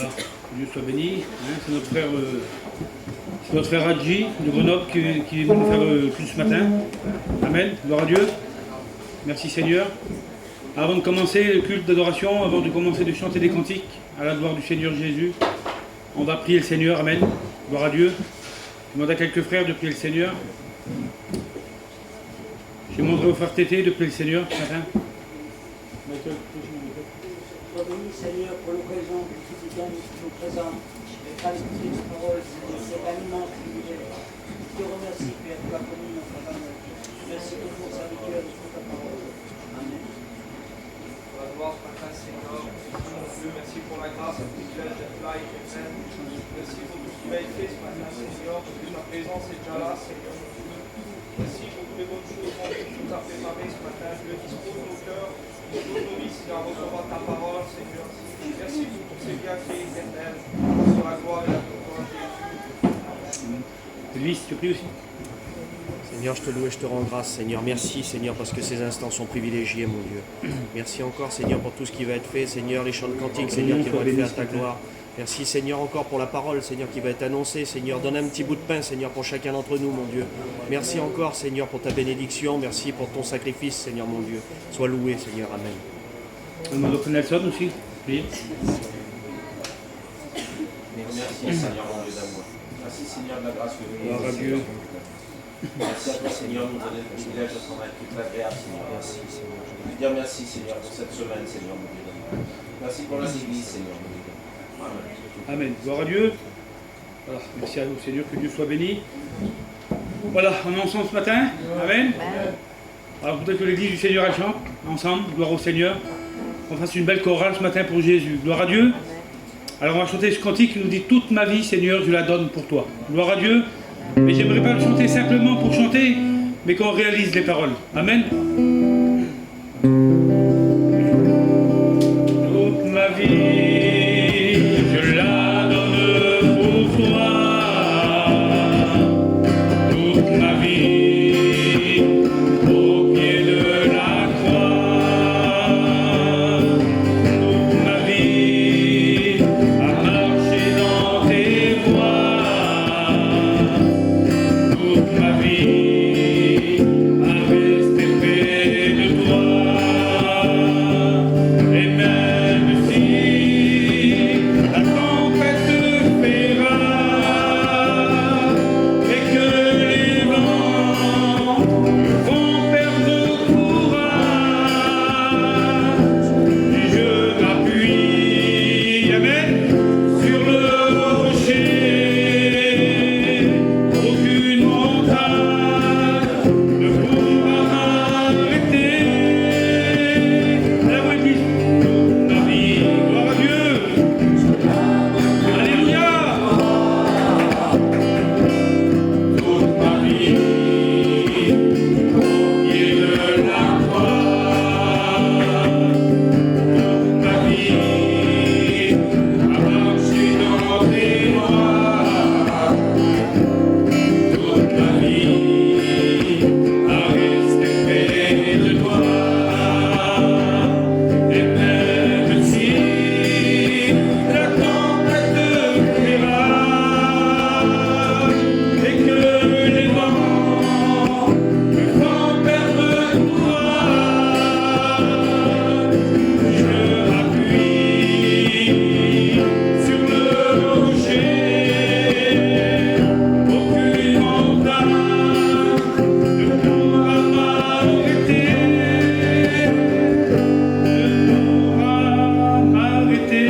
Voilà. Dieu soit béni. Hein, c'est notre frère Hadji de Grenoble qui est venu nous faire le culte ce matin. Amen. Gloire à Dieu. Merci Seigneur. Avant de commencer le culte d'adoration, avant de commencer de chanter des cantiques à la gloire du Seigneur Jésus, on va prier le Seigneur. Amen. Gloire à Dieu. Je demande à quelques frères de prier le Seigneur. Je demanderai au frère Tété de prier le Seigneur ce matin. Sois béni, Seigneur, pour l'occasion que tu nous donnes, nous présentes, les traductions de parole, c'est l'aliment que nous avons. Je te remercie, Père, pour la commune notre famille. Merci pour ton serviteur et pour ta parole. Amen. Pour la gloire ce matin, Seigneur, mon Dieu, merci pour la grâce et le privilège d'être là et d'être fait. Merci pour tout ce qui va être fait ce matin, Seigneur, parce que ta présence est déjà là, Seigneur, mon Dieu. Merci pour toutes les bonnes choses que tu nous as préparées ce matin. Dieu, dispose nos cœurs. Dispose nos vies, Seigneur, à recevoir ta parole, Seigneur. Merci pour tous ces bienfaits éternels. Sur la gloire et la gloire de Jésus. Luis, tu pries aussi. Seigneur, je te loue et je te rends grâce, Seigneur. Merci, Seigneur, parce que ces instants sont privilégiés, mon Dieu. Merci encore, Seigneur, pour tout ce qui va être fait. Seigneur, les chants de cantiques, Seigneur, qui vont être faits à ta gloire. Merci, Seigneur, encore pour la parole, Seigneur, qui va être annoncée. Seigneur, donne un petit bout de pain, Seigneur, pour chacun d'entre nous, mon Dieu. Merci encore, Seigneur, pour ta bénédiction. Merci pour ton sacrifice, Seigneur, mon Dieu. Sois loué, Seigneur. Amen. On demande au frère Nelson aussi. Priez. Merci Seigneur, mon Dieu d'amour. Merci Seigneur de la grâce que vous nous Gloire à Dieu. Merci à toi Seigneur de nous donner le privilège de s'en être tout agréable Seigneur. Merci Seigneur. Je veux dire merci Seigneur pour cette semaine Seigneur, mon Dieu d'amour. Merci pour les églises Seigneur, mon Dieu d'amour. Amen. Amen. Gloire à Dieu. Voilà. Merci à vous Seigneur, que Dieu soit béni. Voilà, on est ensemble ce matin. Amen. Alors peut-être que l'église du Seigneur elle chante ensemble, gloire au Seigneur. On fasse une belle chorale ce matin pour Jésus. Gloire à Dieu. Alors on va chanter ce cantique qui nous dit toute ma vie Seigneur je la donne pour toi. Gloire à Dieu. Mais j'aimerais pas le chanter simplement pour chanter, mais qu'on réalise les paroles. Amen. Toute ma vie je la donne pour toi. Toute ma vie au pied de la croix. Toute ma vie à marcher dans tes voies. Toute ma vie à rester près de toi. Et même si la tempête fait rage et que les vents vont perdre courage, je m'appuie, amen, sur le rocher. Aucune montagne ne pourra m'arrêter. La voix dit toute ma vie, gloire à Dieu. Alléluia. Toute ma vie au pied de la croix. Toute ma vie à marcher dans tes voies. Toute ma vie à rester près de toi. Et même si la tempête fait rage et que les vents me font perdre courage, je m'appuie sur le rocher. Aucune montagne ne pourra m'arrêter. Ne pourra m'arrêter.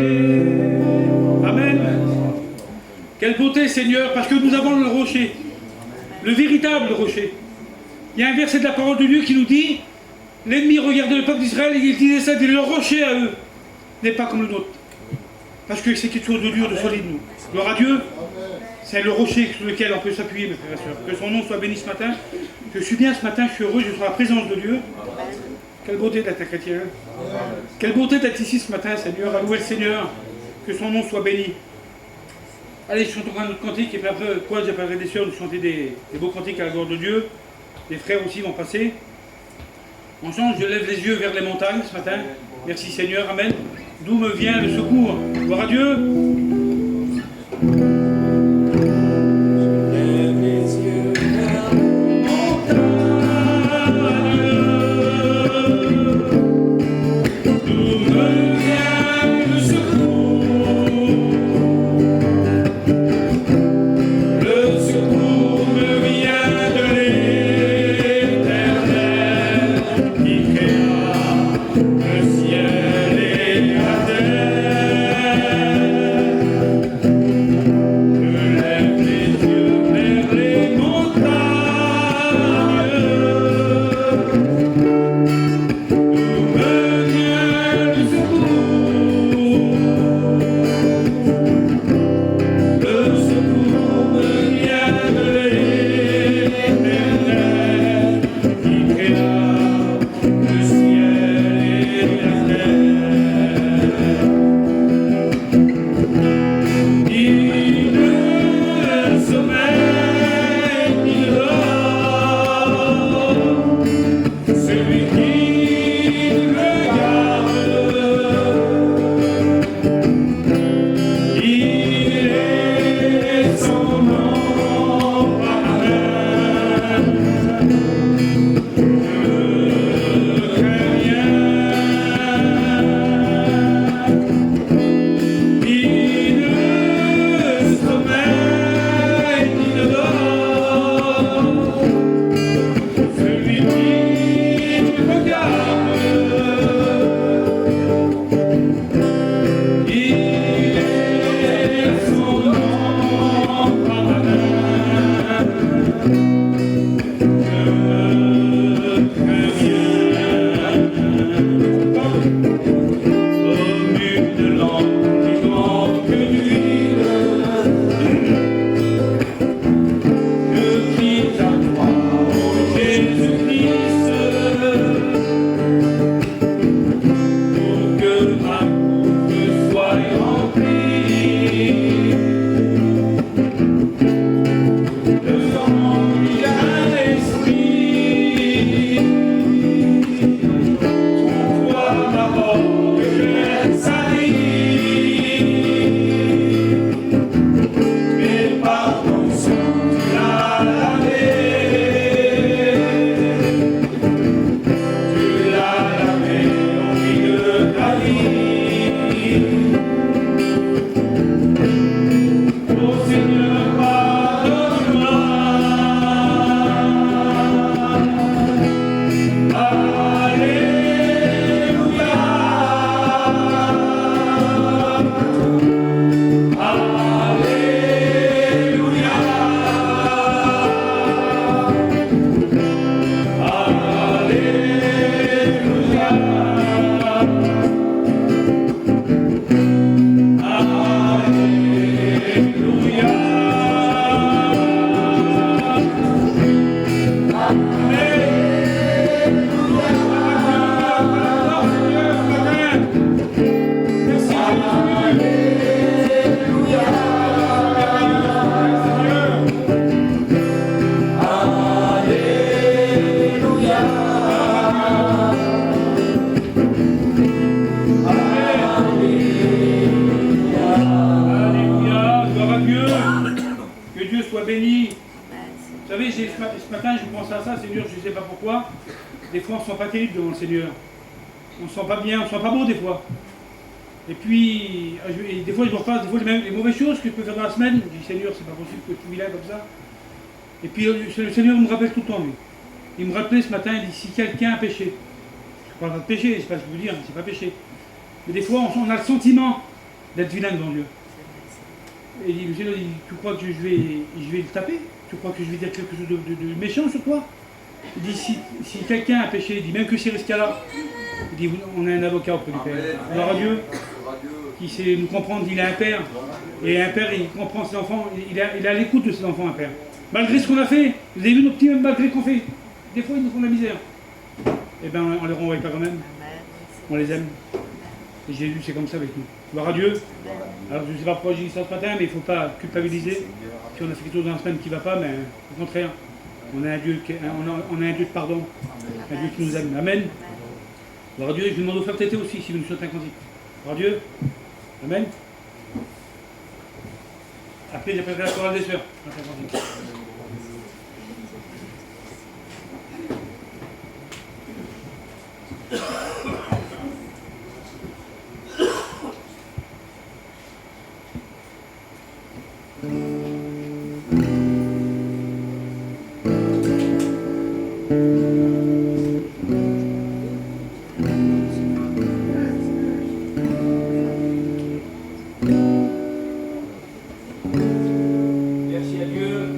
Amen. Quelle beauté, Seigneur, parce que nous avons le rocher, le véritable rocher. Il y a un verset de la parole de Dieu qui nous dit l'ennemi regardait le peuple d'Israël et il disait ça, dit le rocher à eux n'est pas comme le nôtre. Parce que c'est quelque chose de dur, de solide, nous. Gloire à Dieu. C'est le rocher sur lequel on peut s'appuyer, mes frères et sœurs. Que son nom soit béni ce matin. Je suis bien ce matin, je suis heureux, je suis dans la présence de Dieu. Quelle beauté d'être un chrétien. Quelle beauté d'être ici ce matin, Seigneur. À louer le Seigneur. Que son nom soit béni. Allez, chantons un autre cantique, et puis après, quoi, j'appellerai des sœurs de chanter des beaux cantiques à la gloire de Dieu. Les frères aussi vont passer. Ensemble, je lève les yeux vers les montagnes ce matin. Merci Seigneur, Amen. d'où me vient le secours. Gloire à Dieu. Lève les yeux vers la montagne, d'où me vient le secours. Le secours me vient de l'Éternel qui créa le ciel et la terre. Je lève les yeux vers les montagnes, d'où me vient le secours. Le secours me vient de l'Éternel qui créa le ciel et la terre. Il ne sommeille ni ne dort, celui qui me garde. Il est son nom parfait. Je crains rien. Il ne sommeille ni ne dort, celui qui me garde. Il est son nom parfait. Je crains rien. Comme une lampe qui manque d'huile, je prie à toi, ô Jésus-Christ, pour que ma coupe soit remplie. De son Saint-Esprit, toi ma robe que j'ai salie, mais par ton sang tu l'as lavé. Tu l'as lavé au milieu de ta vie. Oh Seigneur, pardonne-moi. Alléluia. Alléluia. Alléluia, gloire à Dieu. Que Dieu soit béni. Vous savez, ce matin, je pensais à ça, Seigneur, je ne sais pas pourquoi. Des fois, on ne se sent pas terrible devant le Seigneur. On ne se sent pas bien, on ne se sent pas beau des fois. Et puis, des fois, je me repasse, des fois, les mauvaises choses que je peux faire dans la semaine. Je dis, Seigneur, c'est pas possible que tu vis là comme ça. Et puis, le Seigneur me rappelle tout le temps, lui. Il me rappelait ce matin, il dit, si quelqu'un a péché, je ne parle pas de péché, c'est pas ce que je veux dire, c'est pas péché. Mais des fois, on a le sentiment d'être vilain devant Dieu. Et le Seigneur dit, tu crois que je vais le taper? Tu crois que je vais dire quelque chose de méchant sur toi? Il dit, si quelqu'un a péché, il dit, même que c'est risqué là, il dit, on a un avocat auprès du Père. Gloire à Dieu, qui sait nous comprendre, il a un Père. Et un Père, il comprend ses enfants, il a l'écoute de ses enfants, un Père. Malgré ce qu'on a fait, vous avez vu nos petits, même malgré qu'on fait, des fois ils nous font de la misère. Eh bien, on les renvoie pas quand même. On les aime. Et Jésus, c'est comme ça avec nous. Gloire à Dieu. Alors, je ne sais pas pourquoi j'ai dit ça ce matin, mais il ne faut pas culpabiliser. Si on a fait quelque chose dans la semaine qui ne va pas, mais au contraire, on a un Dieu, on a un Dieu de pardon, un Dieu qui nous aime. Amen. Gloire à Dieu. Et je demande au frère Tété aussi, si vous nous souhaitez un cantique. Par Dieu. Amen. Après, j'appellerai la chorale des sœurs. Merci à Dieu.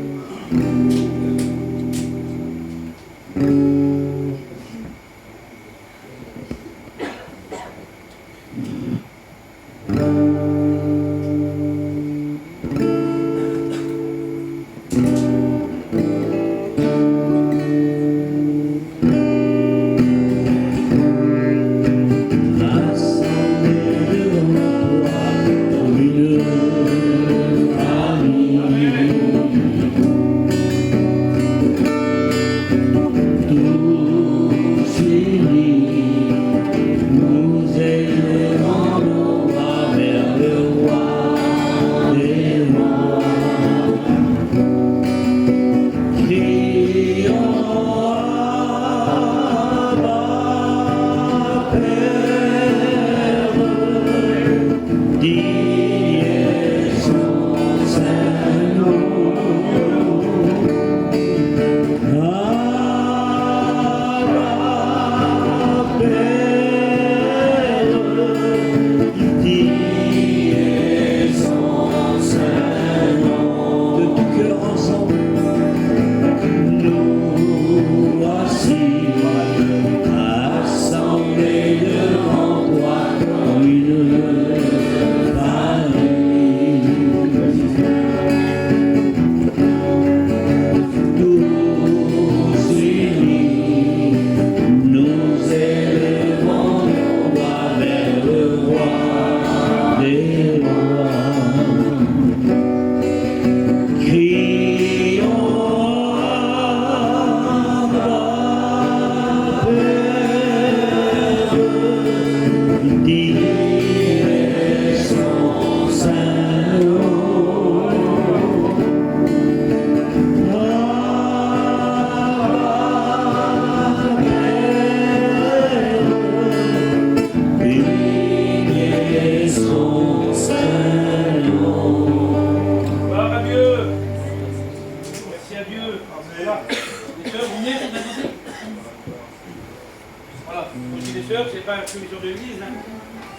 C'est pas une commission de l'église, hein.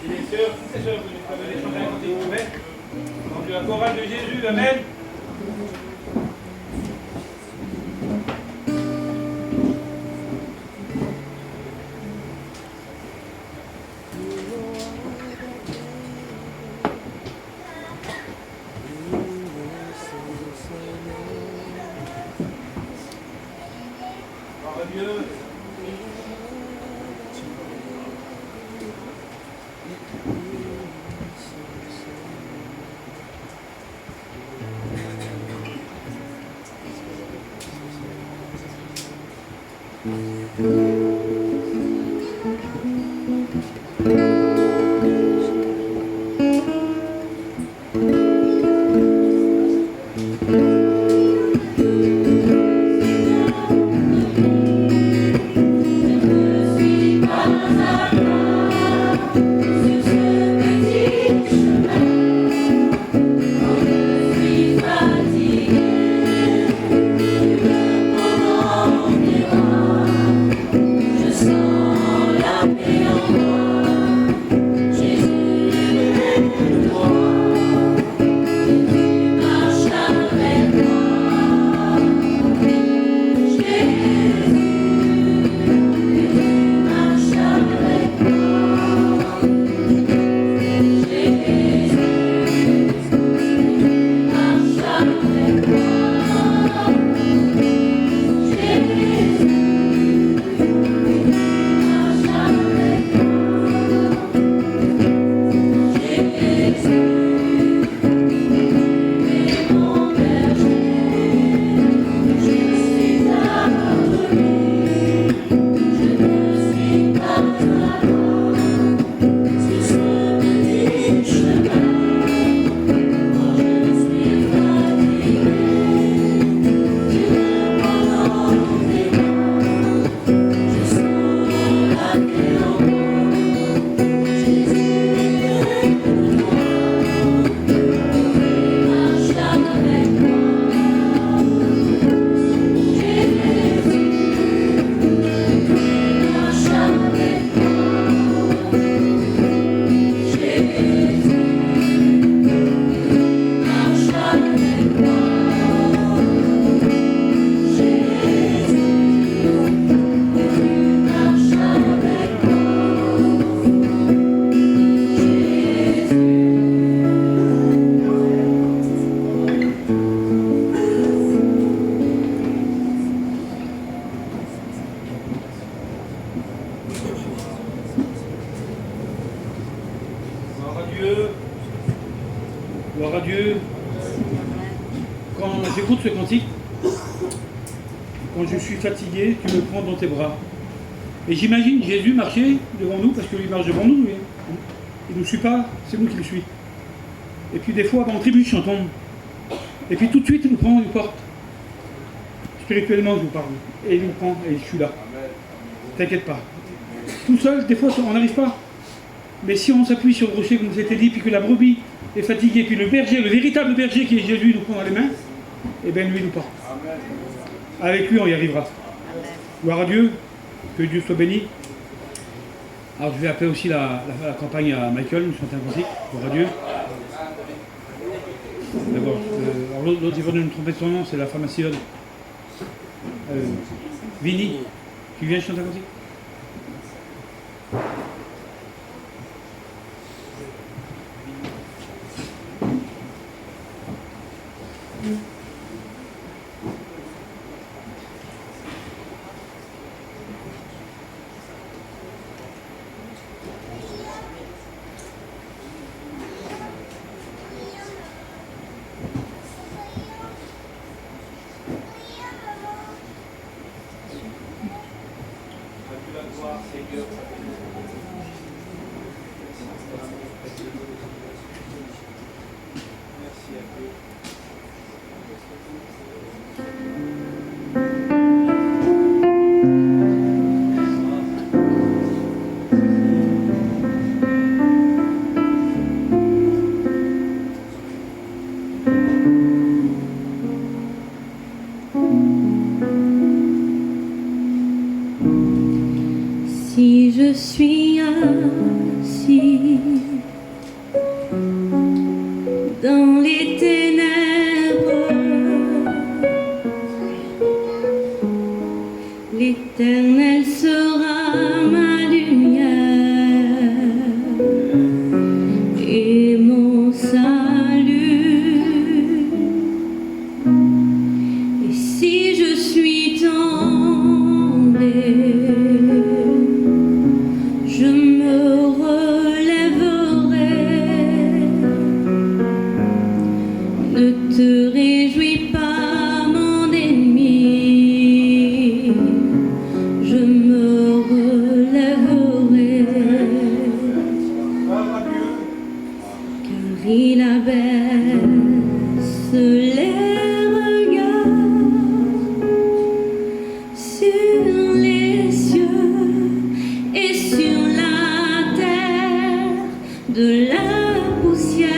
C'est les sœurs, toutes les sœurs venues comme les chanter quand ils pouvaient. Donc la chorale de Jésus, amen. Gloire à Dieu. Fatigué, Gloire à Dieu. Quand j'écoute ce cantique, quand je suis fatigué, tu me prends dans tes bras. Et j'imagine Jésus marcher devant nous, parce qu'il marche devant nous, lui. Il ne nous suit pas, c'est nous qui le suit. Et puis des fois, on trébuche, on tombe. Et puis tout de suite, il nous prend, il nous porte. Spirituellement, je vous parle. Et il nous prend, et je suis là. T'inquiète pas. Tout seul, des fois, on n'arrive pas. Mais si on s'appuie sur le rocher, comme c'était dit, puis que la brebis est fatiguée, puis le berger, le véritable berger qui est Jésus, nous prend dans les mains, et bien lui nous porte. Avec lui, on y arrivera. Gloire à Dieu, que Dieu soit béni. Alors je vais appeler aussi la campagne à Michael, nous chantons un cantique. Gloire à Dieu. D'abord, l'autre, il va nous tromper son nom, c'est la femme à Sion. Vini, tu viens chanter un cantique? Si je suis assis dans les ténèbres, l'Éternel sera ma lumière et mon salut. Et si je suis tombé, je me relèverai. Ne te réjouis pas, mon ennemi, je me relèverai. Car il abaisse les regards sur les cieux et sur la terre, de la poussière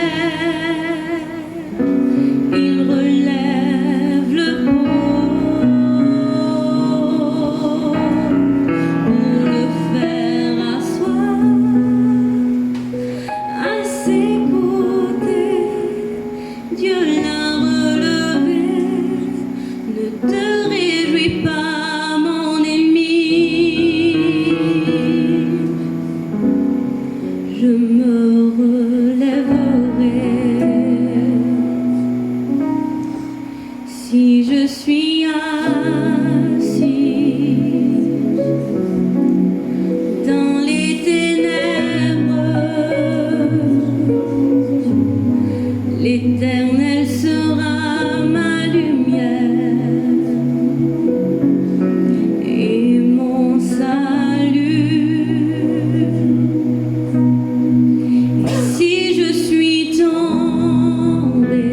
il relève le pôle pour le faire asseoir à ses côtés. Dieu l'a relevé. Ne te réjouis pas, mon ennemi, je me relèverai. Si je suis assis dans les ténèbres, l'Éternel sera ma lumière et mon salut. Et si je suis tombé,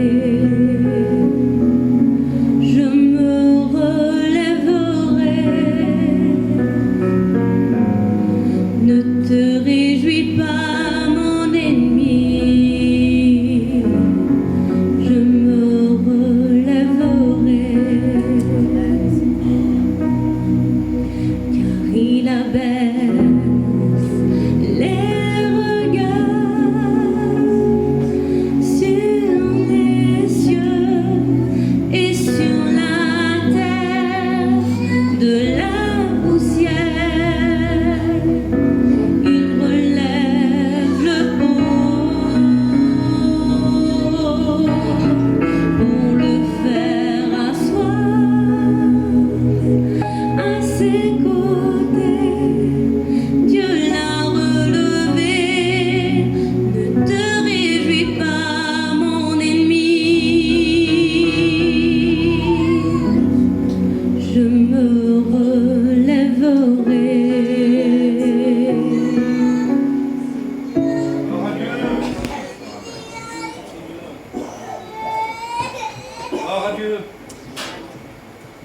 je me relèverai. Ne te réjouis pas, mon ennemi,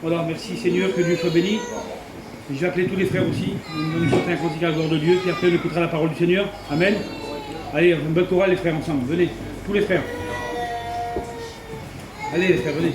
Voilà, merci Seigneur, que Dieu soit béni. Et je vais appeler tous les frères aussi. Nous allons chanter un cantique à la gloire de Dieu, puis après on écoutera la parole du Seigneur. Amen. Allez, une bonne chorale les frères ensemble. Venez, tous les frères. Allez les frères, venez.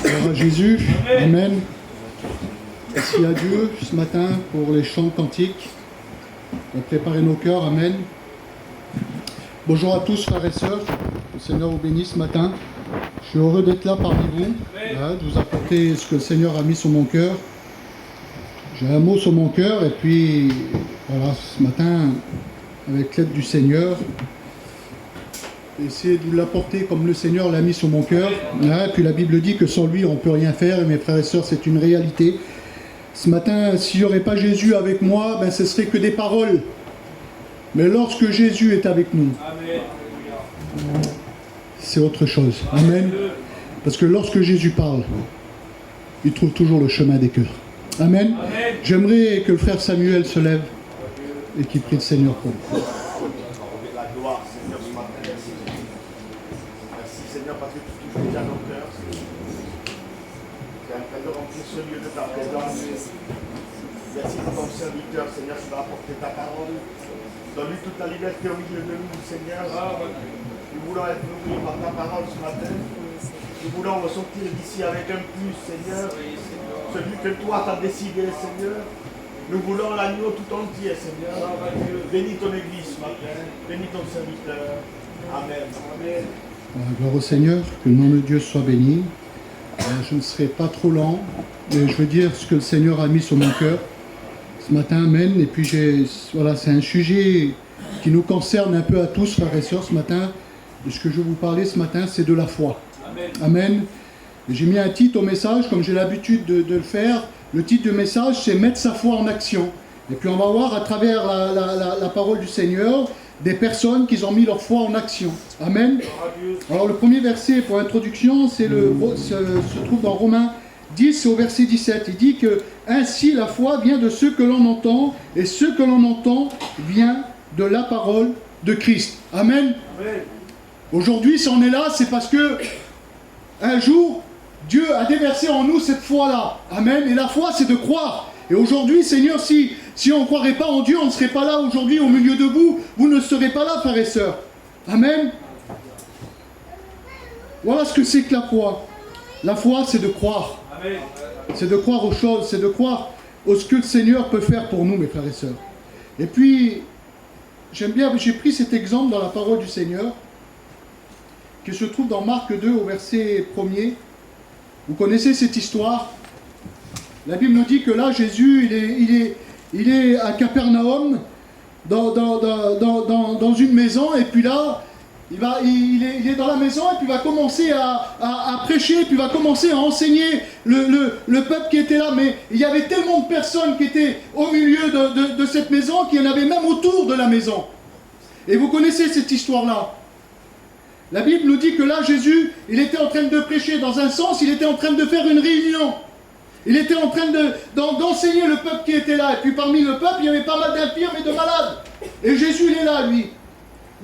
Gloire à Jésus, Amen. Merci à Dieu ce matin pour les chants cantiques. On préparer nos cœurs, Amen. Bonjour à tous frères et sœurs, que le Seigneur vous bénisse ce matin. Je suis heureux d'être là parmi vous, voilà, de vous apporter ce que le Seigneur a mis sur mon cœur. J'ai un mot sur mon cœur et puis voilà, ce matin, avec l'aide du Seigneur, essayer de vous l'apporter comme le Seigneur l'a mis sur mon cœur. Voilà, puis la Bible dit que sans lui on ne peut rien faire, et mes frères et sœurs, c'est une réalité. Ce matin, s'il n'y aurait pas Jésus avec moi, ben, ce ne serait que des paroles. Mais lorsque Jésus est avec nous, c'est autre chose. Amen. Parce que lorsque Jésus parle, il trouve toujours le chemin des cœurs. Amen. Amen. J'aimerais que le frère Samuel se lève et qu'il prie le Seigneur pour nous. La gloire, Seigneur, ce matin. Merci. Merci, Seigneur, parce que tu touches déjà nos cœurs. Tu es en train de remplir ce lieu de ta présence. Merci pour ton serviteur, Seigneur, qui va apporter ta parole. Donne-lui toute la liberté au milieu de nous, Seigneur. Nous voulons être nourris par ta parole ce matin. Nous voulons ressortir d'ici avec un plus, Seigneur. Celui que toi t'as décidé, Seigneur. Nous voulons l'agneau tout entier, Seigneur. Bénis ton Église ce matin. Bénis ton serviteur. Amen. Amen. Gloire au Seigneur, que le nom de Dieu soit béni. Je ne serai pas trop lent, mais je veux dire ce que le Seigneur a mis sur mon cœur ce matin. Amen. Et puis voilà, c'est un sujet qui nous concerne un peu à tous, frères et sœurs, ce matin. Et ce que je vais vous parler ce matin, c'est de la foi. Amen. Amen. J'ai mis un titre au message, comme j'ai l'habitude de le faire. Le titre du message, c'est « Mettre sa foi en action ». Et puis on va voir à travers la parole du Seigneur, des personnes qui ont mis leur foi en action. Amen. Alors le premier verset pour introduction, se trouve dans Romains 10 au verset 17. Il dit que « Ainsi la foi vient de ce que l'on entend, et ce que l'on entend vient de la parole de Christ. » Amen. Amen. Aujourd'hui, si on est là, c'est parce que un jour, Dieu a déversé en nous cette foi-là. Amen. Et la foi, c'est de croire. Et aujourd'hui, Seigneur, si on ne croirait pas en Dieu, on ne serait pas là aujourd'hui au milieu de vous. Vous ne serez pas là, frères et sœurs. Amen. Voilà ce que c'est que la foi. La foi, c'est de croire. Amen. C'est de croire aux choses. C'est de croire à ce que le Seigneur peut faire pour nous, mes frères et sœurs. Et puis, j'aime bien, j'ai pris cet exemple dans la parole du Seigneur, qui se trouve dans Marc 2 au verset 1er. Vous connaissez cette histoire. La Bible nous dit que là, Jésus, il est à Capernaum, dans une maison, et puis là, il est dans la maison, et puis il va commencer à prêcher, puis il va commencer à enseigner le peuple qui était là. Mais il y avait tellement de personnes qui étaient au milieu de cette maison, qu'il y en avait même autour de la maison. Et vous connaissez cette histoire-là. La Bible nous dit que là, Jésus, il était en train de prêcher. Dans un sens, il était en train de faire une réunion. Il était en train d'enseigner le peuple qui était là. Et puis parmi le peuple, il y avait pas mal d'infirmes et de malades. Et Jésus, il est là, lui.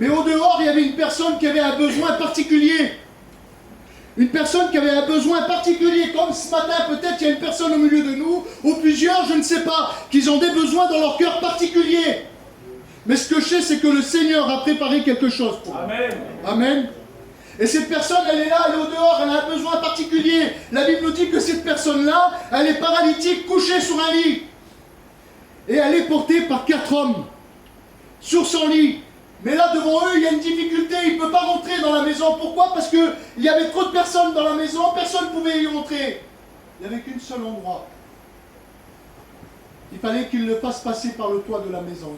Mais au dehors, il y avait une personne qui avait un besoin particulier. Une personne qui avait un besoin particulier. Comme ce matin, peut-être, il y a une personne au milieu de nous, ou plusieurs, je ne sais pas, qui ont des besoins dans leur cœur particulier. Mais ce que je sais, c'est que le Seigneur a préparé quelque chose pour nous. Amen. Amen. Et cette personne, elle est là, elle est au dehors, elle a un besoin particulier. La Bible nous dit que cette personne-là, elle est paralytique, couchée sur un lit. Et elle est portée par 4 hommes sur son lit. Mais là, devant eux, il y a une difficulté, il ne peut pas rentrer dans la maison. Pourquoi? Parce qu'il y avait trop de personnes dans la maison, personne ne pouvait y rentrer. Il n'y avait qu'un seul endroit. Il fallait qu'il le fasse passer par le toit de la maison.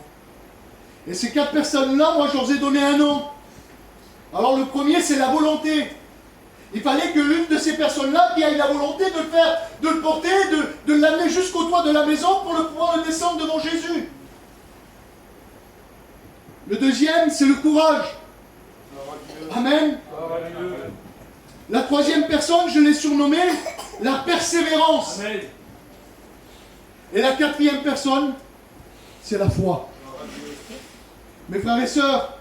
Et ces 4 personnes-là, moi, je leur ai donné un nom. Alors le premier, c'est la volonté. Il fallait que l'une de ces personnes-là qui ait la volonté de le faire, de le porter, de l'amener jusqu'au toit de la maison pour pouvoir le descendre devant Jésus. Le deuxième, c'est le courage. Amen. La troisième personne, je l'ai surnommée la persévérance. Amen. Et la quatrième personne, c'est la foi. Mes frères et sœurs,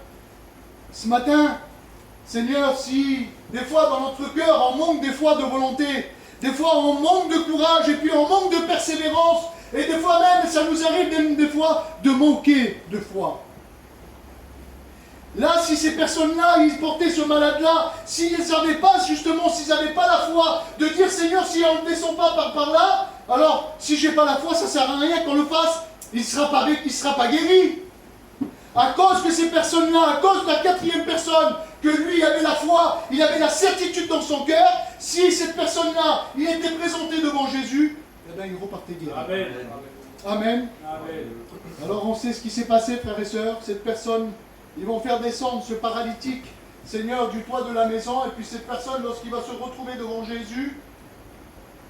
ce matin, Seigneur, si des fois dans notre cœur, on manque des fois de volonté, des fois on manque de courage, et puis on manque de persévérance, et des fois même, ça nous arrive même des fois de manquer de foi. Là, si ces personnes-là, ils portaient ce malade-là, s'ils n'avaient pas, justement, s'ils n'avaient pas la foi de dire, Seigneur, si on ne descend pas par là, alors, si j'ai pas la foi, ça ne sert à rien qu'on le fasse, il ne sera pas guéri. À cause que ces personnes-là, à cause de la quatrième personne, que lui avait la foi, il avait la certitude dans son cœur, si cette personne-là, il était présenté devant Jésus, eh bien, il repartait guéri. Amen. Amen. Amen. Alors on sait ce qui s'est passé, frères et sœurs. Cette personne, ils vont faire descendre ce paralytique, Seigneur, du toit de la maison, et puis cette personne, lorsqu'il va se retrouver devant Jésus,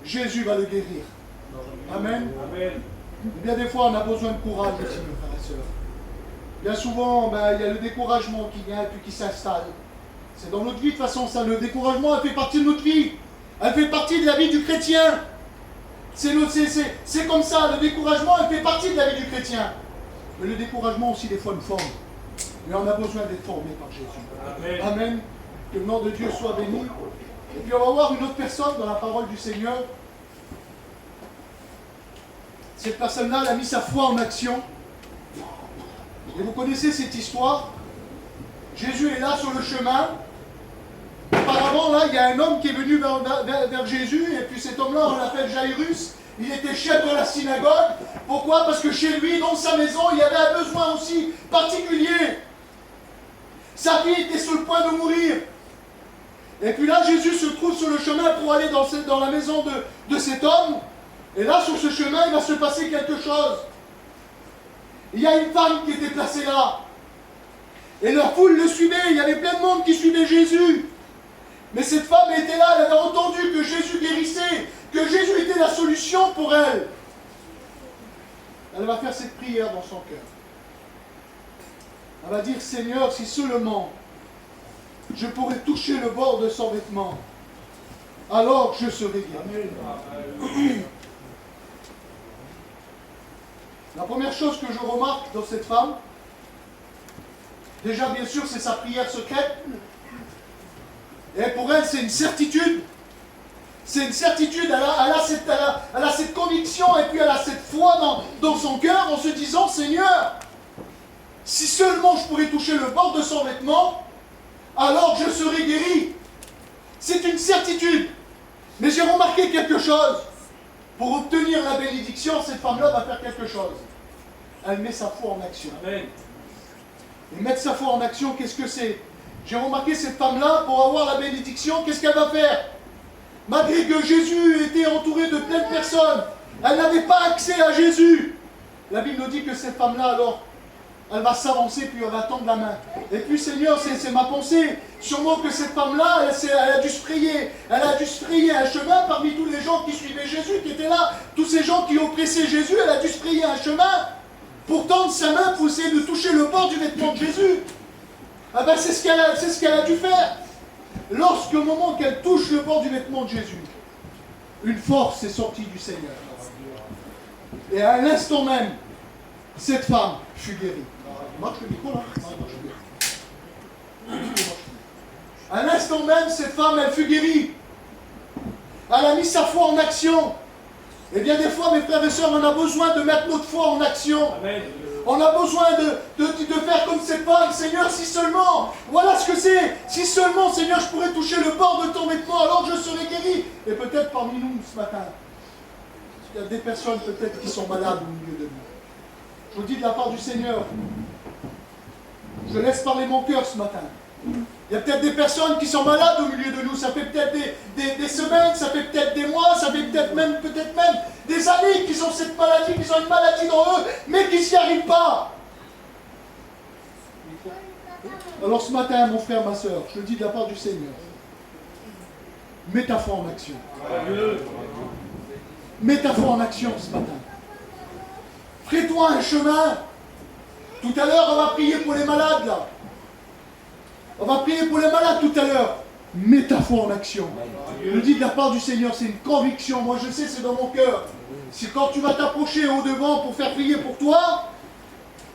Jésus va le guérir. Amen. Amen. Et bien des fois, on a besoin de courage aussi, mes frères et sœurs. Bien souvent, il y a le découragement qui vient et puis qui s'installe. C'est dans notre vie, de toute façon, ça. Le découragement, elle fait partie de notre vie. Elle fait partie de la vie du chrétien. C'est comme ça, le découragement, elle fait partie de la vie du chrétien. Mais le découragement aussi, des fois, nous forme. Mais on a besoin d'être formé par Jésus. Amen. Amen. Que le nom de Dieu soit béni. Et puis on va voir une autre personne dans la parole du Seigneur. Cette personne-là, elle a mis sa foi en action. Et vous connaissez cette histoire. Jésus est là sur le chemin. Auparavant, là, il y a un homme qui est venu vers Jésus. Et puis cet homme-là, on l'appelle Jairus. Il était chef de la synagogue. Pourquoi? Parce que chez lui, dans sa maison, il y avait un besoin aussi particulier. Sa fille était sur le point de mourir. Et puis là, Jésus se trouve sur le chemin pour aller dans la maison de cet homme. Et là, sur ce chemin, il va se passer quelque chose. Il y a une femme qui était placée là. Et la foule le suivait. Il y avait plein de monde qui suivait Jésus. Mais cette femme était là. Elle avait entendu que Jésus guérissait, que Jésus était la solution pour elle. Elle va faire cette prière dans son cœur. Elle va dire, Seigneur, si seulement je pourrais toucher le bord de son vêtement, alors je serai guéri. La première chose que je remarque dans cette femme, déjà bien sûr c'est sa prière secrète, et pour elle c'est une certitude. C'est une certitude, elle a cette conviction et puis elle a cette foi dans son cœur en se disant, Seigneur, si seulement je pourrais toucher le bord de son vêtement, alors je serai guéri. C'est une certitude. Mais j'ai remarqué quelque chose. Pour obtenir la bénédiction, cette femme-là va faire quelque chose. Elle met sa foi en action. Amen. Et mettre sa foi en action, qu'est-ce que c'est? J'ai remarqué cette femme-là, pour avoir la bénédiction, qu'est-ce qu'elle va faire? Malgré que Jésus était entouré de plein de personnes, elle n'avait pas accès à Jésus. La Bible nous dit que cette femme-là, alors, elle va s'avancer, puis elle va tendre la main. Et puis, Seigneur, c'est ma pensée. Sûrement que cette femme-là, elle a dû se frayer. Elle a dû se frayer un chemin parmi tous les gens qui suivaient Jésus, qui étaient là. Tous ces gens qui oppressaient Jésus, elle a dû se frayer un chemin pour tendre sa main pour essayer de toucher le bord du vêtement de Jésus. Ah ben, c'est ce qu'elle a dû faire. Lorsqu'au moment qu'elle touche le bord du vêtement de Jésus, une force est sortie du Seigneur. Et à l'instant même, cette femme fut guérie. Marche le micro là. À l'instant même, cette femme, elle fut guérie. Elle a mis sa foi en action. Et bien des fois, mes frères et sœurs, on a besoin de mettre notre foi en action. Amen. On a besoin de faire comme cette femme. Seigneur, si seulement, voilà ce que c'est. Si seulement, Seigneur, je pourrais toucher le bord de ton vêtement, alors je serai guéri. Et peut-être parmi nous ce matin, il y a des personnes peut-être qui sont malades au milieu de nous. Je vous dis de la part du Seigneur, je laisse parler mon cœur ce matin. Il y a peut-être des personnes qui sont malades au milieu de nous. Ça fait peut-être des semaines, ça fait peut-être des mois, ça fait peut-être même des années qu'ils ont cette maladie, qu'ils ont une maladie dans eux, mais qu'ils n'y arrivent pas. Alors ce matin, mon frère, ma soeur, je le dis de la part du Seigneur, mets ta foi en action. Mets ta foi en action ce matin. Fais-toi un chemin. Tout à l'heure, on va prier pour les malades là. On va prier pour les malades tout à l'heure. Mets ta foi en action. Je le dis de la part du Seigneur, c'est une conviction. Moi je sais, c'est dans mon cœur. C'est quand tu vas t'approcher au devant pour faire prier pour toi,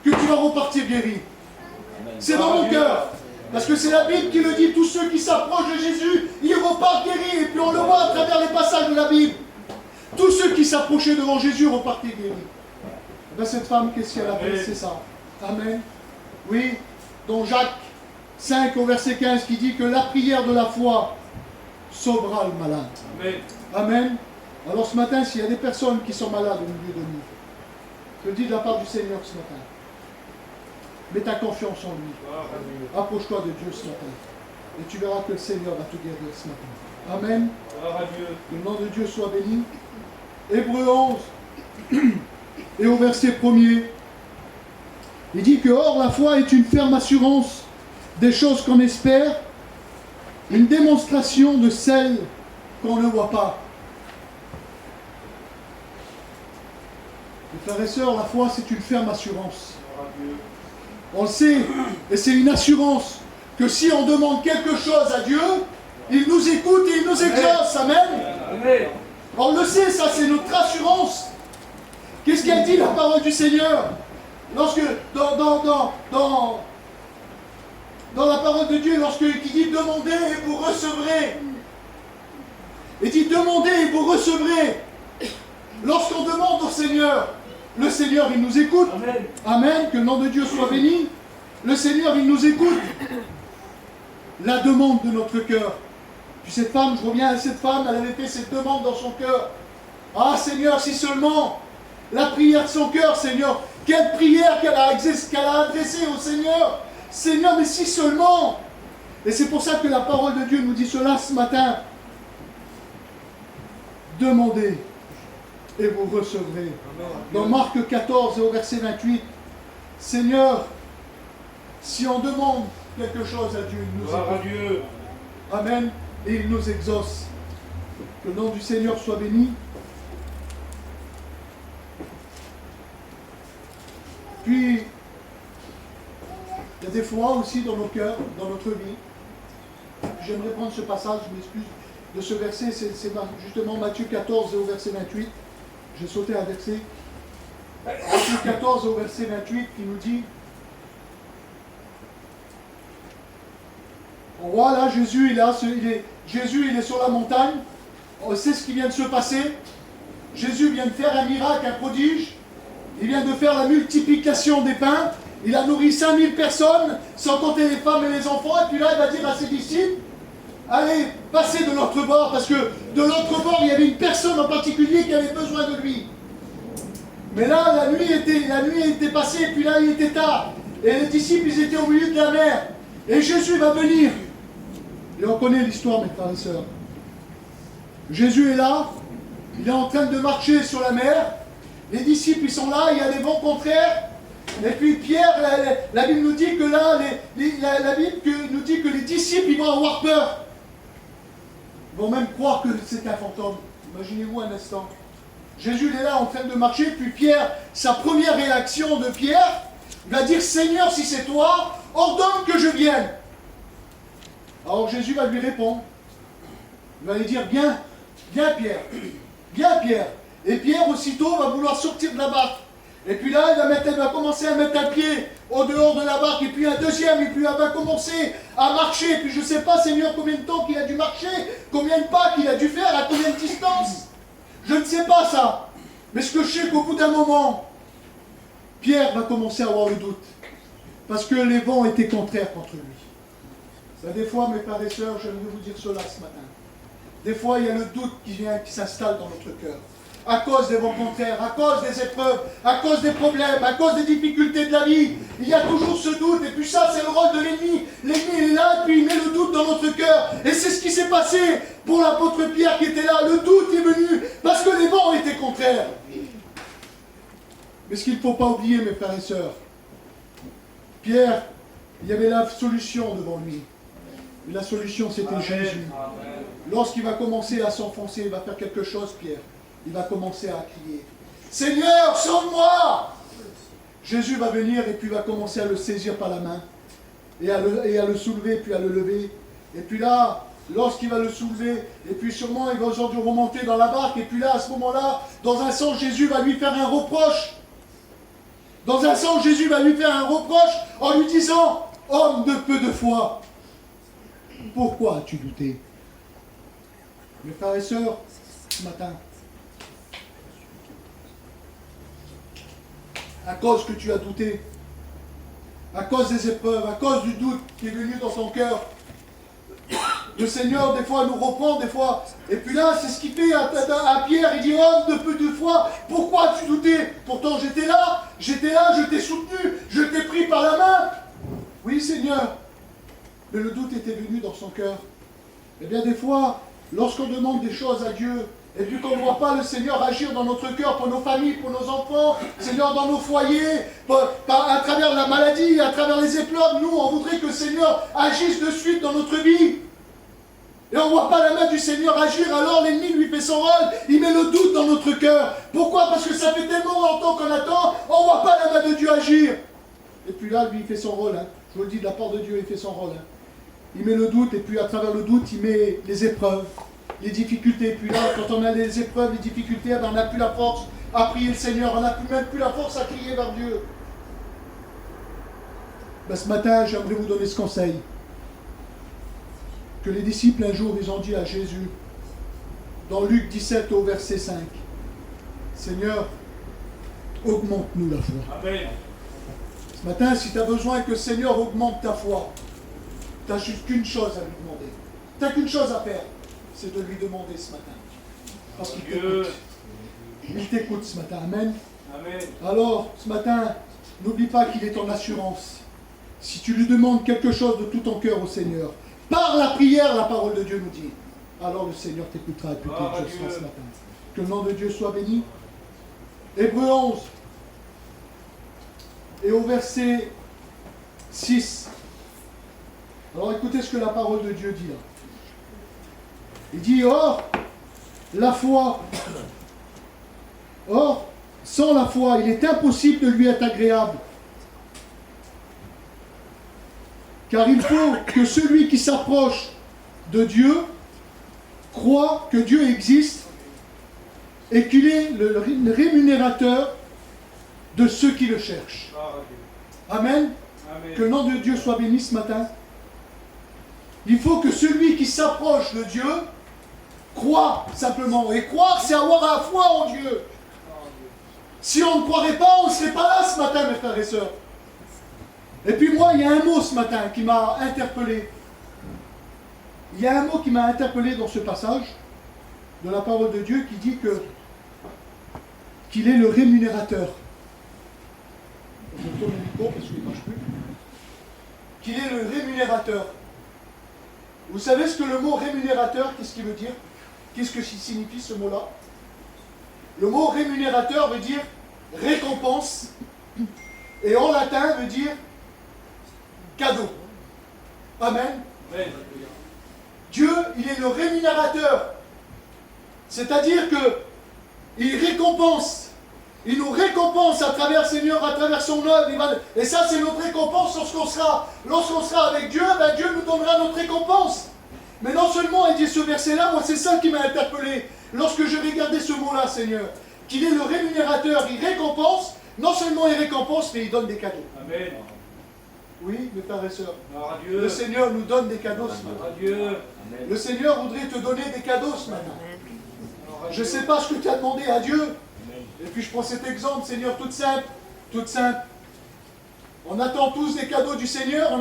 que tu vas repartir guéri. C'est dans mon cœur. Parce que c'est la Bible qui le dit, tous ceux qui s'approchent de Jésus, ils repartent guéris. Et puis on le voit à travers les passages de la Bible. Tous ceux qui s'approchaient devant Jésus repartaient guéris. Et bien cette femme, qu'est-ce qu'elle a fait? C'est ça. Amen. Oui, dans Jacques 5 au verset 15 qui dit que la prière de la foi sauvera le malade. Amen. Amen. Alors ce matin, s'il y a des personnes qui sont malades au milieu de nous, je le dis de la part du Seigneur ce matin, mets ta confiance en lui. Approche-toi de Dieu ce matin. Et tu verras que le Seigneur va te guérir ce matin. Amen. Que le nom de Dieu soit béni. Hébreux 11 et au verset 1er, il dit que or la foi est une ferme assurance des choses qu'on espère, une démonstration de celles qu'on ne voit pas. Mes frères et sœurs, la foi c'est une ferme assurance. On le sait, et c'est une assurance. que si on demande quelque chose à Dieu, il nous écoute et il nous exauce. Amen. On le sait, ça c'est notre assurance. Qu'est-ce qu'elle dit la parole du Seigneur? Lorsque, dans la parole de Dieu, lorsqu'il dit demandez et vous recevrez. Il dit demandez et vous recevrez. Lorsqu'on demande au Seigneur, le Seigneur il nous écoute. Amen. Amen. Que le nom de Dieu soit béni. Le Seigneur il nous écoute. La demande de notre cœur. Puis cette femme, je reviens à cette femme, elle avait fait cette demande dans son cœur. Ah Seigneur, si seulement la prière de son cœur, Seigneur, quelle prière qu'elle a adressée au Seigneur. Seigneur, mais si seulement. Et c'est pour ça que la parole de Dieu nous dit cela ce matin. Demandez et vous recevrez. Dans Marc 14 et au verset 28, Seigneur, si on demande quelque chose à Dieu, il nous écoute. Amen. Et il nous exauce. Que le nom du Seigneur soit béni. Puis, il y a des fois aussi dans nos cœurs, dans notre vie, j'aimerais prendre ce passage, je m'excuse, de ce verset, c'est justement Matthieu 14 et au verset 28. J'ai sauté un verset. Matthieu 14 au verset 28 qui nous dit, voilà, Jésus il est sur la montagne, on sait ce qui vient de se passer. Jésus vient de faire un miracle, un prodige. Il vient de faire la multiplication des pains. Il a nourri 5000 personnes, sans compter les femmes et les enfants. Et puis là, il va dire à ses disciples, allez, passez de l'autre bord, parce que de l'autre bord, il y avait une personne en particulier qui avait besoin de lui. Mais là, la nuit était passée, et puis là, il était tard. Et les disciples, ils étaient au milieu de la mer. Et Jésus va venir. Et on connaît l'histoire, mes frères et sœurs. Jésus est là, il est en train de marcher sur la mer. Les disciples, ils sont là, il y a des vents contraires. Et puis Pierre, la Bible nous dit que là, la Bible nous dit que les disciples, ils vont avoir peur. Ils vont même croire que c'est un fantôme. Imaginez-vous un instant. Jésus il est là en train de marcher, puis Pierre, sa première réaction de Pierre, il va dire, Seigneur, si c'est toi, ordonne que je vienne. Alors Jésus va lui répondre. Il va lui dire, viens Pierre, viens Pierre. Et Pierre aussitôt va vouloir sortir de la barque. Et puis là, il va commencer à mettre un pied au dehors de la barque, et puis un deuxième, et puis il va commencer à marcher. Et puis je ne sais pas, Seigneur, combien de temps qu'il a dû marcher, combien de pas qu'il a dû faire, à combien de distance. Je ne sais pas ça. Mais ce que je sais, qu'au bout d'un moment, Pierre va commencer à avoir le doute. Parce que les vents étaient contraires contre lui. Ben, des fois, mes frères et sœurs, je vais vous dire cela ce matin. Des fois, il y a le doute qui s'installe dans notre cœur. À cause des vents contraires, à cause des épreuves, à cause des problèmes, à cause des difficultés de la vie. Il y a toujours ce doute. Et puis ça, c'est le rôle de l'ennemi. L'ennemi, il est là, et puis il met le doute dans notre cœur. Et c'est ce qui s'est passé pour l'apôtre Pierre qui était là. Le doute est venu parce que les vents étaient contraires. Mais ce qu'il ne faut pas oublier, mes frères et sœurs, Pierre, il y avait la solution devant lui. Et la solution, c'était Jésus. Lorsqu'il va commencer à s'enfoncer, il va faire quelque chose, Pierre. Il va commencer à crier, Seigneur, sauve-moi! Jésus va venir et puis va commencer à le saisir par la main et à le soulever, puis à le lever. Et puis là, lorsqu'il va le soulever, et puis sûrement il va aujourd'hui remonter dans la barque, et puis là, à ce moment-là, dans un sens, Jésus va lui faire un reproche. Dans un sens, Jésus va lui faire un reproche en lui disant, homme de peu de foi, pourquoi as-tu douté? Mes frères et sœurs, ce matin, à cause que tu as douté, à cause des épreuves, à cause du doute qui est venu dans ton cœur, le Seigneur, des fois, nous reprend, des fois. Et puis là, c'est ce qu'il fait à Pierre. Il dit, homme de peu de foi, pourquoi as-tu douté? Pourtant, j'étais là, je t'ai soutenu, je t'ai pris par la main. Oui, Seigneur. Mais le doute était venu dans son cœur. Eh bien, des fois, lorsqu'on demande des choses à Dieu, et puis qu'on ne voit pas le Seigneur agir dans notre cœur, pour nos familles, pour nos enfants, Seigneur, dans nos foyers, à travers la maladie, à travers les épreuves, nous, on voudrait que le Seigneur agisse de suite dans notre vie. Et on ne voit pas la main du Seigneur agir, alors l'ennemi lui fait son rôle, il met le doute dans notre cœur. Pourquoi? Parce que ça fait tellement longtemps qu'on attend, on ne voit pas la main de Dieu agir. Et puis là, lui, il fait son rôle. Je vous le dis, de la part de Dieu, il fait son rôle. il met le doute, et puis à travers le doute, il met les épreuves, les difficultés. Et puis là, quand on a les épreuves, les difficultés, ben, on n'a plus la force à prier le Seigneur, on n'a même plus la force à crier vers Dieu. Ben, ce matin, j'aimerais vous donner ce conseil. Que les disciples, un jour, ils ont dit à Jésus, dans Luc 17 au verset 5, Seigneur, augmente-nous la foi. Amen. Ce matin, si tu as besoin que le Seigneur augmente ta foi, tu n'as juste qu'une chose à lui demander. Tu n'as qu'une chose à faire, c'est de lui demander ce matin. Parce qu'il t'écoute. Il t'écoute ce matin. Amen. Amen. Alors, ce matin, n'oublie pas qu'il est ton assurance. Si tu lui demandes quelque chose de tout ton cœur au Seigneur, par la prière, la parole de Dieu nous dit, alors le Seigneur t'écoutera et puis t'exaucera ce matin. Que le nom de Dieu soit béni. Hébreux 11. Et au verset 6. Alors écoutez ce que la parole de Dieu dit là. Il dit, or, sans la foi, il est impossible de lui être agréable. Car il faut que celui qui s'approche de Dieu croit que Dieu existe et qu'il est le rémunérateur de ceux qui le cherchent. Amen. Amen. Que le nom de Dieu soit béni ce matin. Il faut que celui qui s'approche de Dieu croit simplement. Et croire, c'est avoir la foi en Dieu. Si on ne croirait pas, on ne serait pas là ce matin, mes frères et sœurs. Et puis moi, il y a un mot ce matin qui m'a interpellé. Il y a un mot qui m'a interpellé dans ce passage de la parole de Dieu qui dit qu'il est le rémunérateur. Je tourne le micro parce qu'il ne marche plus. Qu'il est le rémunérateur. Vous savez ce que le mot rémunérateur, qu'est-ce qu'il veut dire? Qu'est-ce que signifie ce mot-là? Le mot rémunérateur veut dire récompense. Et en latin veut dire cadeau. Amen. Amen. Dieu, il est le rémunérateur. C'est-à-dire que il récompense. Il nous récompense à travers Seigneur, à travers son œuvre. Et ça, c'est notre récompense lorsqu'on sera avec Dieu, ben Dieu nous donnera notre récompense. Mais non seulement, il dit ce verset-là, moi c'est ça qui m'a interpellé. Lorsque je regardais ce mot-là, Seigneur, qu'il est le rémunérateur, il récompense. Non seulement il récompense, mais il donne des cadeaux. Amen. Oui, mes frères et sœurs. Gloire à Dieu. Le Seigneur nous donne des cadeaux ce Gloire matin. à Dieu. Le Seigneur voudrait te donner des cadeaux ce matin. Je ne sais pas ce que tu as demandé à Dieu. Et puis je prends cet exemple, Seigneur, toute simple. On attend tous des cadeaux du Seigneur.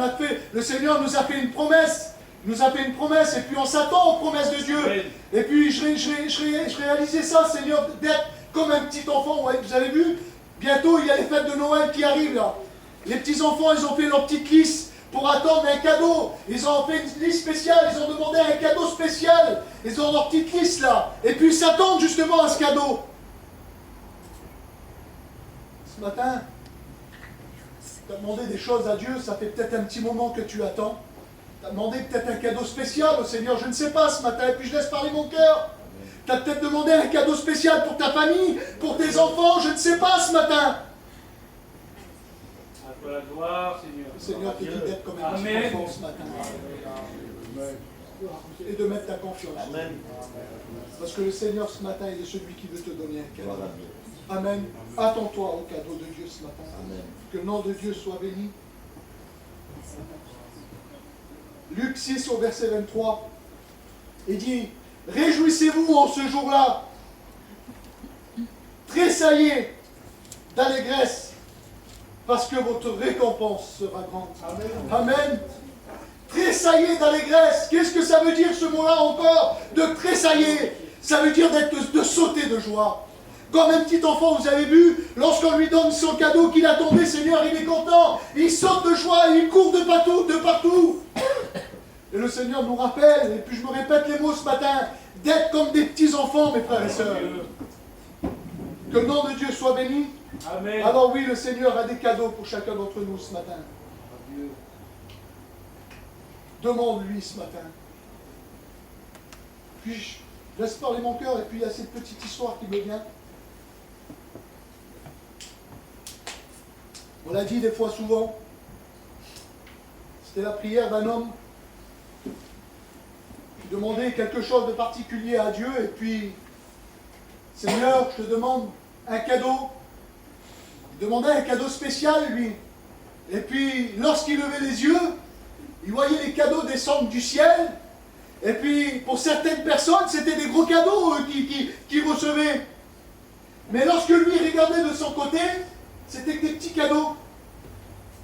Le Seigneur nous a fait une promesse. Et puis on s'attend aux promesses de Dieu. Amen. Et puis je réalisais ça, Seigneur, d'être comme un petit enfant. Ouais, vous avez vu, bientôt il y a les fêtes de Noël qui arrivent là. Les petits enfants, ils ont fait leur petite liste pour attendre un cadeau. Ils ont fait une liste spéciale, ils ont demandé un cadeau spécial. Ils ont leur petite liste là. Et puis ils s'attendent justement à ce cadeau. Ce matin, tu as demandé des choses à Dieu, ça fait peut-être un petit moment que tu attends. Tu as demandé peut-être un cadeau spécial au Seigneur, je ne sais pas ce matin, et puis je laisse parler mon cœur. Tu as peut-être demandé un cadeau spécial pour ta famille, pour tes enfants, je ne sais pas ce matin. À toi la gloire, Seigneur. Le Seigneur te dit d'être comme un petit Amen. enfant ce matin. Et de mettre ta confiance. Amen. Parce que le Seigneur ce matin, il est celui qui veut te donner un cadeau. Amen. Attends-toi au cadeau de Dieu ce matin. Amen. Que le nom de Dieu soit béni. Luc 6 au verset 23. Il dit, réjouissez-vous en ce jour-là. Tressaillez d'allégresse, parce que votre récompense sera grande. Amen. Amen. Tressaillez d'allégresse. Qu'est-ce que ça veut dire ce mot-là encore? De tressailler. Ça veut dire de sauter de joie. Comme un petit enfant, vous avez vu, lorsqu'on lui donne son cadeau qu'il attendait, Seigneur, il est content. Il saute de joie, il court de partout. Et le Seigneur nous rappelle, et puis je me répète les mots ce matin, d'être comme des petits enfants, mes frères et sœurs. Que le nom de Dieu soit béni. Amen. Alors oui, le Seigneur a des cadeaux pour chacun d'entre nous ce matin. Demande-lui ce matin. Puis je laisse parler mon cœur, et puis il y a cette petite histoire qui me vient. On l'a dit des fois souvent. C'était la prière d'un homme demandait quelque chose de particulier à Dieu, et puis, Seigneur, je te demande un cadeau. Il demandait un cadeau spécial, lui. Et puis, lorsqu'il levait les yeux, il voyait les cadeaux descendre du ciel. Et puis, pour certaines personnes, c'était des gros cadeaux qu'il recevait. Mais lorsque lui regardait de son côté, c'était que des petits cadeaux.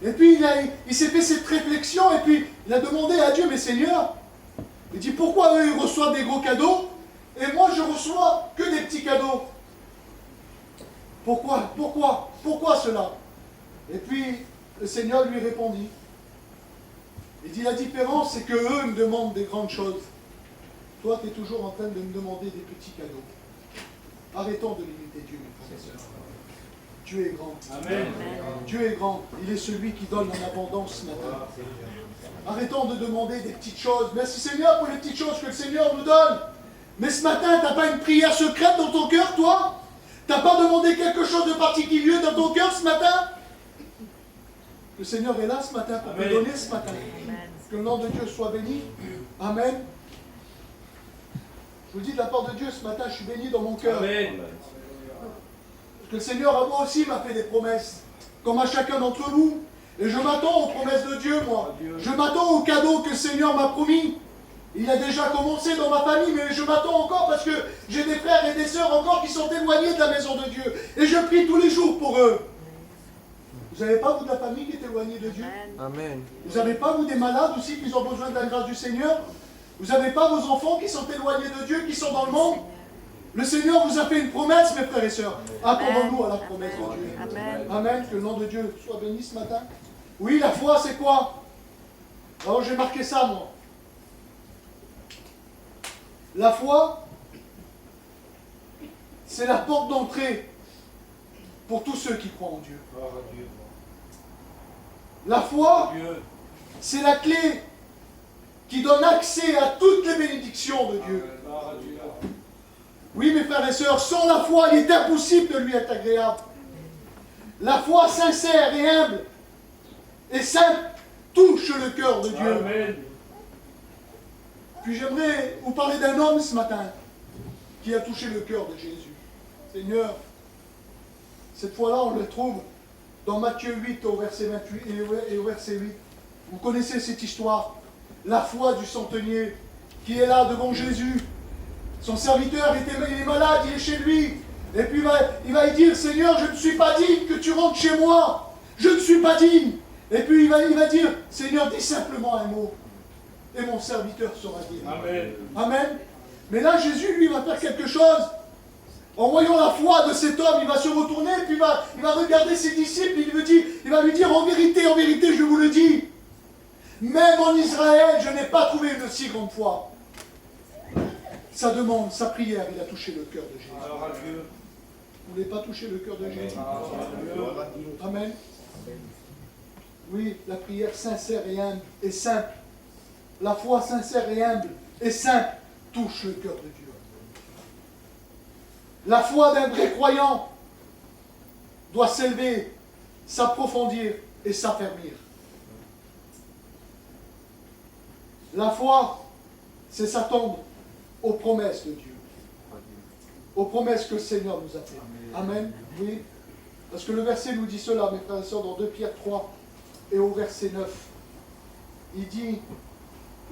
Et puis, il s'est fait cette réflexion, et puis, il a demandé à Dieu, mais Seigneur, il dit, pourquoi eux, ils reçoivent des gros cadeaux, et moi, je reçois que des petits cadeaux? Pourquoi cela? Et puis, le Seigneur lui répondit. Il dit, la différence, c'est que eux me demandent des grandes choses. Toi, tu es toujours en train de me demander des petits cadeaux. Arrêtons de limiter Dieu, mes frères et sœurs. Dieu est grand. Amen. Dieu est grand. Il est celui qui donne en abondance ce matin. Arrêtons de demander des petites choses. Merci Seigneur pour les petites choses que le Seigneur nous donne. Mais ce matin, tu n'as pas une prière secrète dans ton cœur, toi? Tu n'as pas demandé quelque chose de particulier dans ton cœur ce matin? Le Seigneur est là ce matin pour te donner ce matin. Que le nom de Dieu soit béni. Amen. Je vous dis de la part de Dieu ce matin, je suis béni dans mon cœur. Amen. Parce que le Seigneur à moi aussi m'a fait des promesses, comme à chacun d'entre vous. Et je m'attends aux promesses de Dieu, moi. Je m'attends aux cadeaux que le Seigneur m'a promis. Il a déjà commencé dans ma famille, mais je m'attends encore parce que j'ai des frères et des sœurs encore qui sont éloignés de la maison de Dieu. Et je prie tous les jours pour eux. Vous n'avez pas, vous, de la famille qui est éloignée de Dieu? Amen. Vous n'avez pas, vous, des malades aussi qui ont besoin de la grâce du Seigneur? Vous n'avez pas vos enfants qui sont éloignés de Dieu, qui sont dans le monde? Le Seigneur vous a fait une promesse, mes frères et sœurs. Attendons-nous à la promesse de Dieu. Amen. Amen. Que le nom de Dieu soit béni ce matin. Oui, la foi, c'est quoi? Alors, j'ai marqué ça, moi. La foi, c'est la porte d'entrée pour tous ceux qui croient en Dieu. La foi, c'est la clé qui donne accès à toutes les bénédictions de Dieu. Oui, mes frères et sœurs, sans la foi, il est impossible de lui être agréable. La foi sincère et humble et simple touche le cœur de Dieu. Amen. Puis j'aimerais vous parler d'un homme ce matin qui a touché le cœur de Jésus. Seigneur, cette fois-là, on le trouve dans Matthieu 8 au verset 28 et au verset 8. Vous connaissez cette histoire. La foi du centenier qui est là devant Jésus. Son serviteur il est malade, il est chez lui. Et puis il va lui dire, Seigneur, je ne suis pas digne que tu rentres chez moi. Je ne suis pas digne. Et puis il va dire, Seigneur, dis simplement un mot. Et mon serviteur sera guéri. Amen. Amen. Mais là, Jésus, lui, va faire quelque chose. En voyant la foi de cet homme, il va se retourner, puis il va regarder ses disciples, il va lui dire, en vérité, je vous le dis, même en Israël, je n'ai pas trouvé une si grande foi. Sa demande, sa prière, il a touché le cœur de Jésus. Vous ne voulez pas toucher le cœur de Jésus? Amen. Oui, la prière sincère et humble et simple. La foi sincère et humble et simple touche le cœur de Dieu. La foi d'un vrai croyant doit s'élever, s'approfondir et s'affermir. La foi, c'est s'attendre aux promesses de Dieu. Aux promesses que le Seigneur nous a faites. Amen. Oui. Parce que le verset nous dit cela, mes frères et sœurs, dans 2 Pierre 3 et au verset 9. Il dit,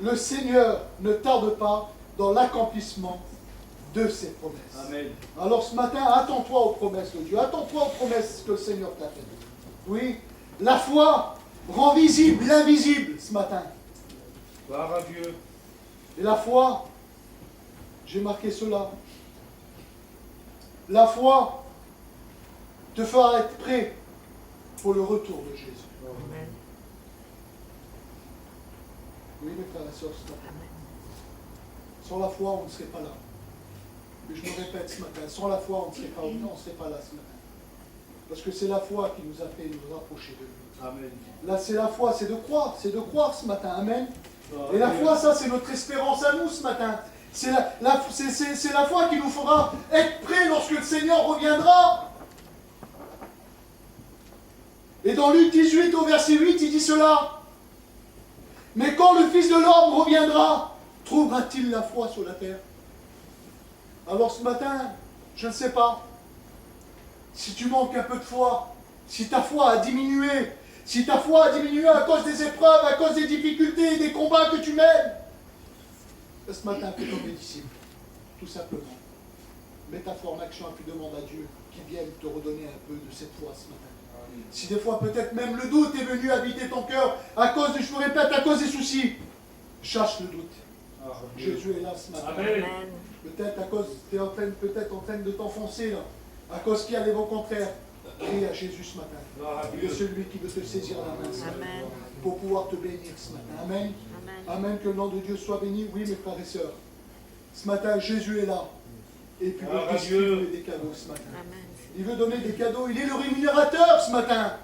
le Seigneur ne tarde pas dans l'accomplissement de ses promesses. Amen. Alors ce matin, attends-toi aux promesses de Dieu. Attends-toi aux promesses que le Seigneur t'a faites. Oui. La foi rend visible l'invisible ce matin. Gloire à Dieu. Et la foi, j'ai marqué cela. La foi te fera être prêt pour le retour de Jésus. Amen. Oui, mes frères et sœurs, ce matin. Sans la foi, on ne serait pas là. Mais je me répète ce matin, sans la foi, on ne serait pas là ce matin. Parce que c'est la foi qui nous a fait nous rapprocher de lui. Amen. Là, c'est la foi, c'est de croire ce matin. Amen. Et la foi, ça, c'est notre espérance à nous ce matin. C'est la foi qui nous fera être prêts lorsque le Seigneur reviendra. Et dans Luc 18 au verset 8, il dit cela. Mais quand le Fils de l'homme reviendra, trouvera-t-il la foi sur la terre? Alors ce matin, je ne sais pas, si tu manques un peu de foi, si ta foi a diminué, à cause des épreuves, à cause des difficultés et des combats que tu mènes, ce matin, fais comme les disciples, tout simplement. Mets ta foi en action et puis demande à Dieu qu'il vienne te redonner un peu de cette foi ce matin. Si des fois peut-être même le doute est venu habiter ton cœur, à cause de, je vous répète, à cause des soucis, chasse le doute. Jésus est là ce matin. Amen. Peut-être à cause, tu es peut-être en train de t'enfoncer là, à cause qu'il y a les vents contraires. Prie à Jésus ce matin. Il est celui qui veut te saisir la main ce matin, pour pouvoir te bénir ce matin. Amen. Amen. Que le nom de Dieu soit béni. Oui, mes frères et sœurs. Ce matin, Jésus est là. Et puis il veut distribuer des cadeaux ce matin. Il veut donner des cadeaux. Il est le rémunérateur ce matin.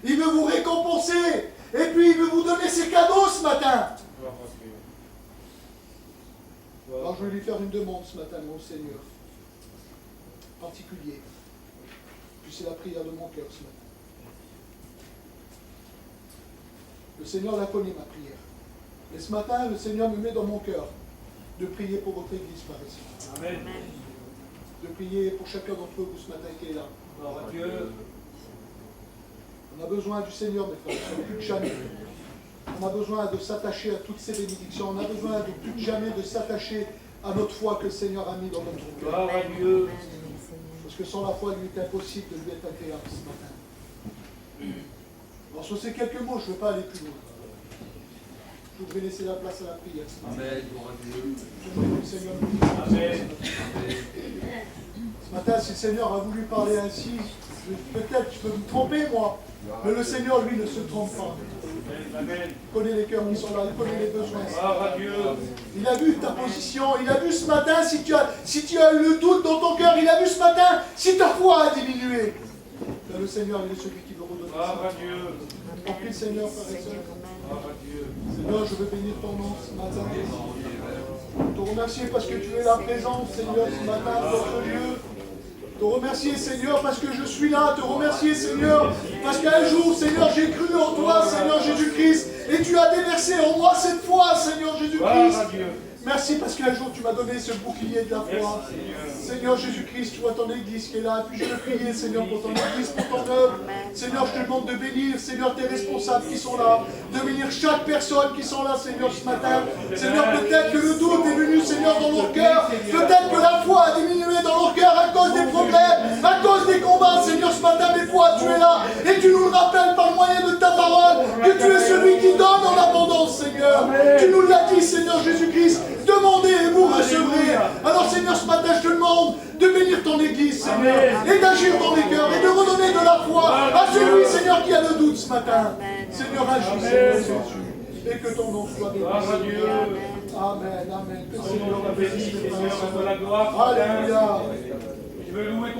Il veut vous récompenser. Et puis il veut vous donner ses cadeaux ce matin. Alors je vais lui faire une demande ce matin, mon Seigneur. Particulier. Puis c'est la prière de mon cœur ce matin. Le Seigneur la connaît, ma prière. Mais ce matin, le Seigneur me met dans mon cœur de prier pour votre Église, frères et sœurs. Amen. De prier pour chacun d'entre vous ce matin qui est là. Gloire à Dieu. On a besoin du Seigneur, mes frères et sœurs, plus que jamais. On a besoin de s'attacher à toutes ces bénédictions. On a besoin de plus que jamais de s'attacher à notre foi que le Seigneur a mis dans notre cœur. Gloire à Dieu. Parce que sans la foi, il est impossible de lui être agréable ce matin. Alors sur ces quelques mots, je ne vais pas aller plus loin. Je voudrais laisser la place à la prière. Amen. Gloire à Dieu. Je prie que le Seigneur nous bénisse. Amen. Ce matin, si le Seigneur a voulu parler ainsi, peut-être je peux me tromper moi, mais le Seigneur, lui, ne se trompe pas. Amen. Il connaît les cœurs qui sont là, il connaît les besoins. Gloire à Dieu. Il a vu ta position, il a vu ce matin si tu as eu le doute dans ton cœur, il a vu ce matin si ta foi a diminué. Mais le Seigneur, il est celui qui veut redonner Gloire à ça. Dieu. En prie, Seigneur, frères et sœurs. Gloire à Dieu. Seigneur, je veux bénir ton nom ce matin. Te remercier parce que tu es là présent, Seigneur, ce matin, dans ce lieu. Te remercier, Seigneur, parce que je suis là. Te remercier, Seigneur, parce qu'un jour, Seigneur, j'ai cru en toi, Seigneur Jésus-Christ, et tu as déversé en moi cette foi, Seigneur Jésus-Christ. Gloire à Dieu. Merci parce qu'un jour, tu m'as donné ce bouclier de la foi. Seigneur Jésus-Christ, tu vois ton Église qui est là. Puis je veux prier, Seigneur, pour ton Église, pour ton œuvre. Seigneur, je te demande de bénir, Seigneur, tes responsables qui sont là. De bénir chaque personne qui sont là, Seigneur, ce matin. Seigneur, peut-être que le doute est venu, Seigneur, dans leur cœur. Peut-être que la foi a diminué dans leur cœur à cause des problèmes, à cause des combats, Seigneur, ce matin. Mais toi, tu es là. Et tu nous le rappelles par le moyen de ta parole que tu es celui qui donne en abondance, Seigneur. Tu nous l'as dit, Seigneur Jésus-Christ. Demandez et vous recevrez. Alors, Seigneur, ce matin, je te demande de bénir ton Église, Seigneur, et d'agir dans les cœurs, et de redonner de la foi à celui, Seigneur, qui a le doute ce matin. Seigneur, agis, Seigneur Jésus, et que ton nom soit béni. Gloire à Dieu. Amen, amen. Que le Ton nom Seigneur soit béni, bénisse les frères Seigneur, et de la sœurs. gloire. Alléluia. Je veux louer ton